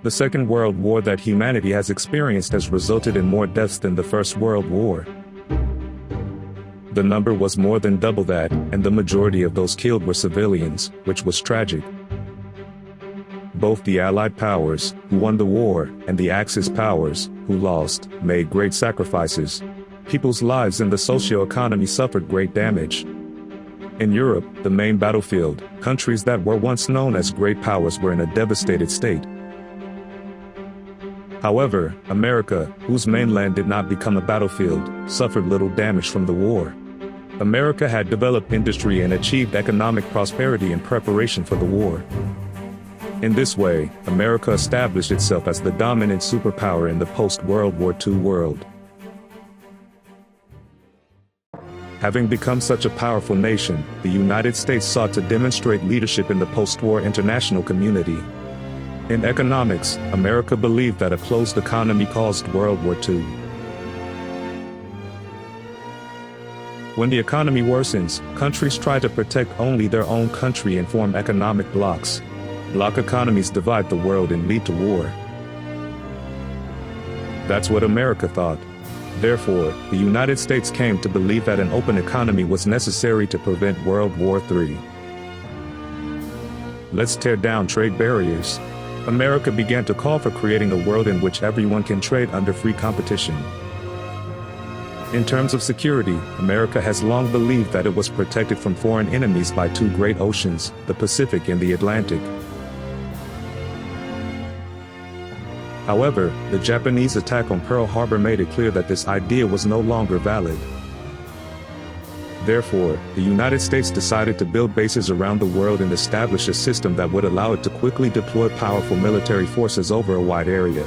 The Second World War that humanity has experienced has resulted in more deaths than the First World War. The number was more than double that, and the majority of those killed were civilians, which was tragic. Both the Allied powers, who won the war, and the Axis powers, who lost, made great sacrifices. People's lives and the socio-economy suffered great damage. In Europe, the main battlefield, countries that were once known as great powers were in a devastated state. However, America, whose mainland did not become a battlefield, suffered little damage from the war. America had developed industry and achieved economic prosperity in preparation for the war. In this way, America established itself as the dominant superpower in the post-World War II world. Having become such a powerful nation, the United States sought to demonstrate leadership in the post-war international community. In economics, America believed that a closed economy caused World War II. When the economy worsens, countries try to protect only their own country and form economic blocs. Bloc economies divide the world and lead to war. That's what America thought. Therefore, the United States came to believe that an open economy was necessary to prevent World War III. Let's tear down trade barriers. America began to call for creating a world in which everyone can trade under free competition. In terms of security, America has long believed that it was protected from foreign enemies by two great oceans, the Pacific and the Atlantic. However, the Japanese attack on Pearl Harbor made it clear that this idea was no longer valid. Therefore, the United States decided to build bases around the world and establish a system that would allow it to quickly deploy powerful military forces over a wide area.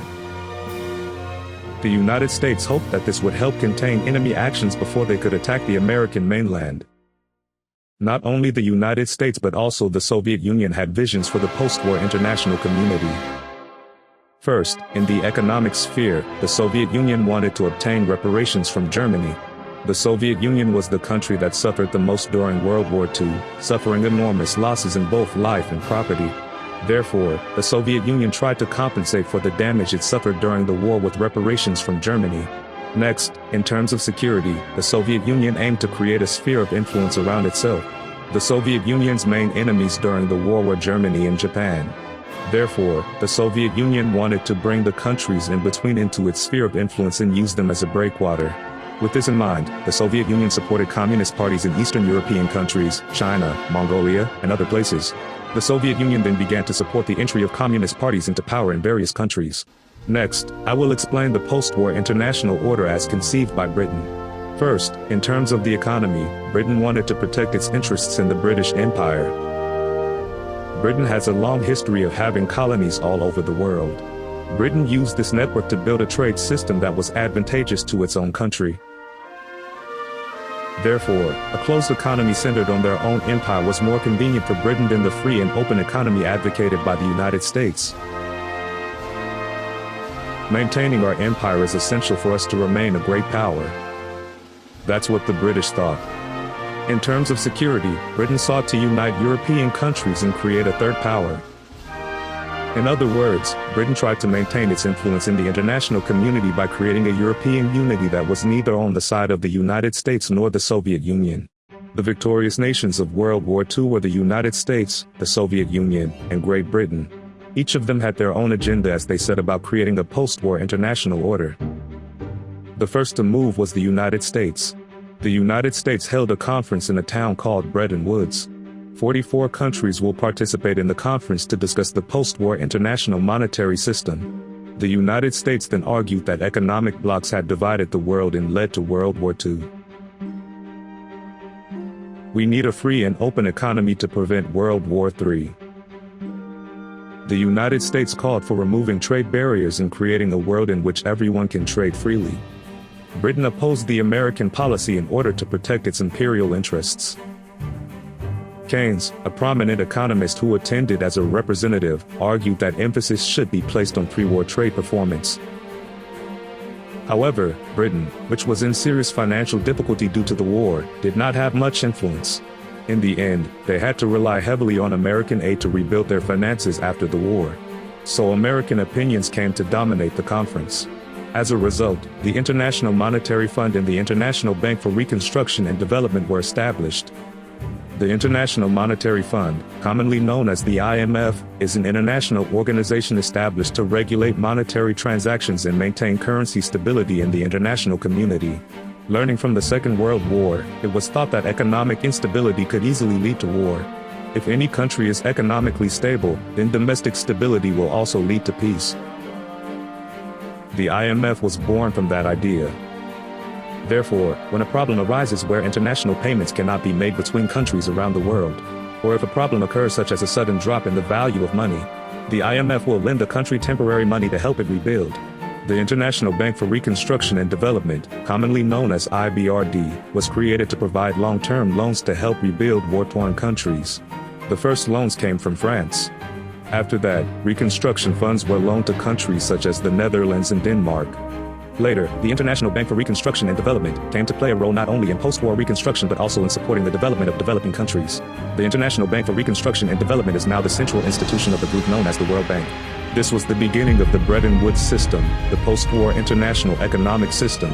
The United States hoped that this would help contain enemy actions before they could attack the American mainland. Not only the United States but also the Soviet Union had visions for the post-war international community. First, in the economic sphere, the Soviet Union wanted to obtain reparations from Germany. The Soviet Union was the country that suffered the most during World War II, suffering enormous losses in both life and property. Therefore, the Soviet Union tried to compensate for the damage it suffered during the war with reparations from Germany. Next, in terms of security, the Soviet Union aimed to create a sphere of influence around itself. The Soviet Union's main enemies during the war were Germany and Japan. Therefore, the Soviet Union wanted to bring the countries in between into its sphere of influence and use them as a breakwater. With this in mind, the Soviet Union supported communist parties in Eastern European countries, China, Mongolia, and other places. The Soviet Union then began to support the entry of communist parties into power in various countries. Next, I will explain the post-war international order as conceived by Britain. First, in terms of the economy, Britain wanted to protect its interests in the British Empire. Britain has a long history of having colonies all over the world. Britain used this network to build a trade system that was advantageous to its own country. Therefore, a closed economy centered on their own empire was more convenient for Britain than the free and open economy advocated by the United States. Maintaining our empire is essential for us to remain a great power. That's what the British thought. In terms of security, Britain sought to unite European countries and create a third power. In other words, Britain tried to maintain its influence in the international community by creating a European unity that was neither on the side of the United States nor the Soviet Union. The victorious nations of World War II were the United States, the Soviet Union, and Great Britain. Each of them had their own agenda as they set about creating a post-war international order. The first to move was the United States. The United States held a conference in a town called Bretton Woods. 44 countries will participate in the conference to discuss the post-war international monetary system. The United States then argued that economic blocs had divided the world and led to World War II. We need a free and open economy to prevent World War III. The United States called for removing trade barriers and creating a world in which everyone can trade freely. Britain opposed the American policy in order to protect its imperial interests. Keynes, a prominent economist who attended as a representative, argued that emphasis should be placed on pre-war trade performance. However, Britain, which was in serious financial difficulty due to the war, did not have much influence. In the end, they had to rely heavily on American aid to rebuild their finances after the war. So American opinions came to dominate the conference. As a result, the International Monetary Fund and the International Bank for Reconstruction and Development were established. The International Monetary Fund, commonly known as the IMF, is an international organization established to regulate monetary transactions and maintain currency stability in the international community. Learning from the Second World War, it was thought that economic instability could easily lead to war. If any country is economically stable, then domestic stability will also lead to peace. The IMF was born from that idea. Therefore, when a problem arises where international payments cannot be made between countries around the world, or if a problem occurs such as a sudden drop in the value of money, the IMF will lend a country temporary money to help it rebuild. The International Bank for Reconstruction and Development, commonly known as IBRD, was created to provide long-term loans to help rebuild war-torn countries. The first loans came from France. After that, reconstruction funds were loaned to countries such as the Netherlands and Denmark. Later, the International Bank for Reconstruction and Development came to play a role not only in post-war reconstruction but also in supporting the development of developing countries. The International Bank for Reconstruction and Development is now the central institution of the group known as the World Bank. This was the beginning of the Bretton Woods system, the post-war international economic system.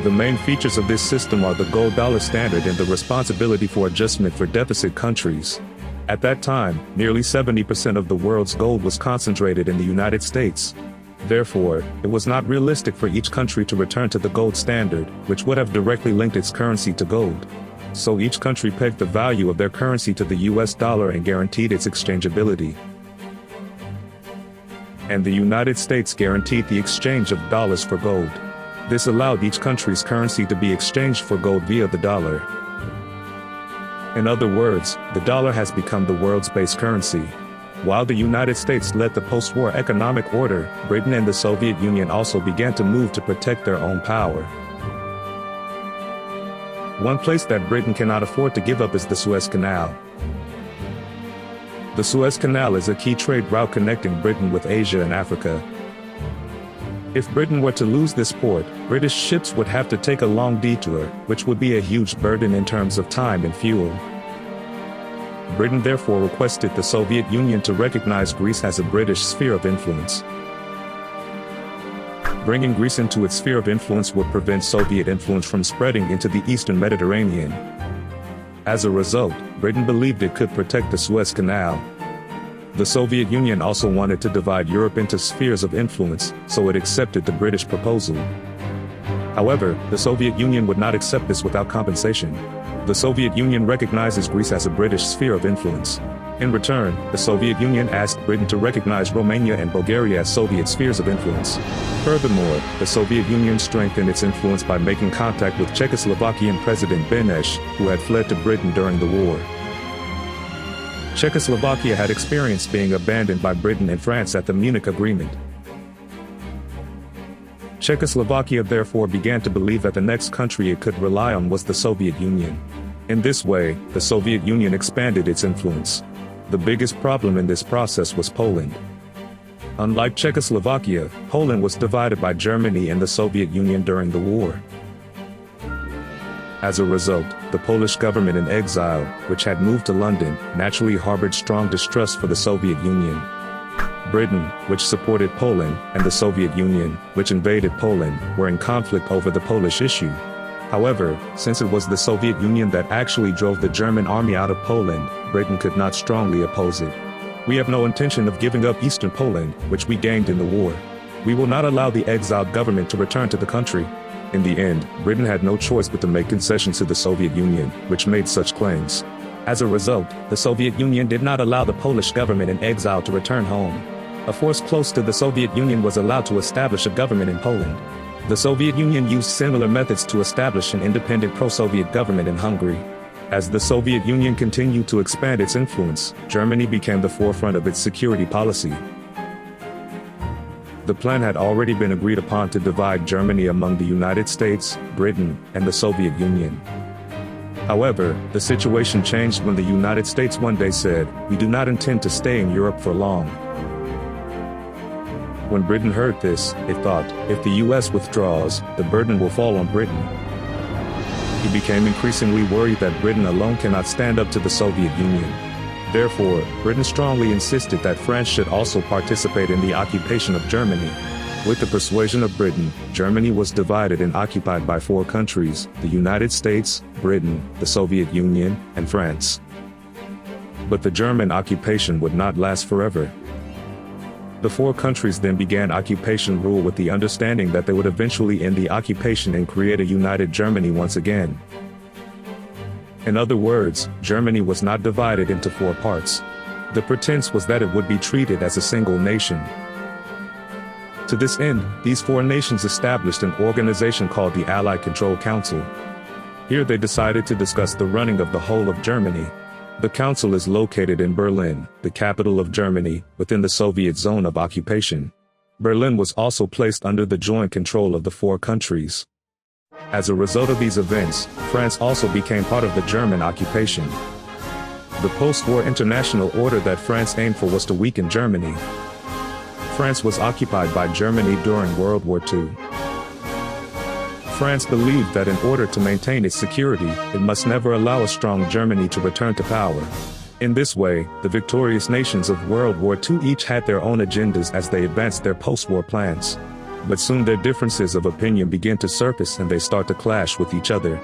The main features of this system are the gold dollar standard and the responsibility for adjustment for deficit countries. At that time, nearly 70% of the world's gold was concentrated in the United States. Therefore, it was not realistic for each country to return to the gold standard, which would have directly linked its currency to gold. So each country pegged the value of their currency to the US dollar and guaranteed its exchangeability. And the United States guaranteed the exchange of dollars for gold. This allowed each country's currency to be exchanged for gold via the dollar. In other words, the dollar has become the world's base currency. While the United States led the post-war economic order, Britain and the Soviet Union also began to move to protect their own power. One place that Britain cannot afford to give up is the Suez Canal. The Suez Canal is a key trade route connecting Britain with Asia and Africa. If Britain were to lose this port, British ships would have to take a long detour, which would be a huge burden in terms of time and fuel. Britain therefore requested the Soviet Union to recognize Greece as a British sphere of influence. Bringing Greece into its sphere of influence would prevent Soviet influence from spreading into the Eastern Mediterranean. As a result, Britain believed it could protect the Suez Canal. The Soviet Union also wanted to divide Europe into spheres of influence, so it accepted the British proposal. However, the Soviet Union would not accept this without compensation. The Soviet Union recognizes Greece as a British sphere of influence. In return, the Soviet Union asked Britain to recognize Romania and Bulgaria as Soviet spheres of influence. Furthermore, the Soviet Union strengthened its influence by making contact with Czechoslovakian President Beneš, who had fled to Britain during the war. Czechoslovakia had experienced being abandoned by Britain and France at the Munich Agreement. Czechoslovakia therefore began to believe that the next country it could rely on was the Soviet Union. In this way, the Soviet Union expanded its influence. The biggest problem in this process was Poland. Unlike Czechoslovakia, Poland was divided by Germany and the Soviet Union during the war. As a result, the Polish government in exile, which had moved to London, naturally harbored strong distrust for the Soviet Union. Britain, which supported Poland, and the Soviet Union, which invaded Poland, were in conflict over the Polish issue. However, since it was the Soviet Union that actually drove the German army out of Poland, Britain could not strongly oppose it. We have no intention of giving up Eastern Poland, which we gained in the war. We will not allow the exiled government to return to the country. In the end, Britain had no choice but to make concessions to the Soviet Union, which made such claims. As a result, the Soviet Union did not allow the Polish government in exile to return home. A force close to the Soviet Union was allowed to establish a government in Poland. The Soviet Union used similar methods to establish an independent pro-Soviet government in Hungary. As the Soviet Union continued to expand its influence, Germany became the forefront of its security policy. The plan had already been agreed upon to divide Germany among the United States, Britain, and the Soviet Union. However, the situation changed when the United States one day said, "We do not intend to stay in Europe for long." When Britain heard this, it thought, if the US withdraws, the burden will fall on Britain. He became increasingly worried that Britain alone cannot stand up to the Soviet Union. Therefore, Britain strongly insisted that France should also participate in the occupation of Germany. With the persuasion of Britain, Germany was divided and occupied by 4 countries: the United States, Britain, the Soviet Union, and France. But the German occupation would not last forever. The 4 countries then began occupation rule with the understanding that they would eventually end the occupation and create a united Germany once again. In other words, Germany was not divided into 4 parts. The pretense was that it would be treated as a single nation. To this end, these 4 nations established an organization called the Allied Control Council. Here they decided to discuss the running of the whole of Germany. The council is located in Berlin, the capital of Germany, within the Soviet zone of occupation. Berlin was also placed under the joint control of the 4 countries. As a result of these events, France also became part of the German occupation. The post-war international order that France aimed for was to weaken Germany. France was occupied by Germany during World War II. France believed that in order to maintain its security, it must never allow a strong Germany to return to power. In this way, the victorious nations of World War II each had their own agendas as they advanced their post-war plans. But soon their differences of opinion begin to surface and they start to clash with each other.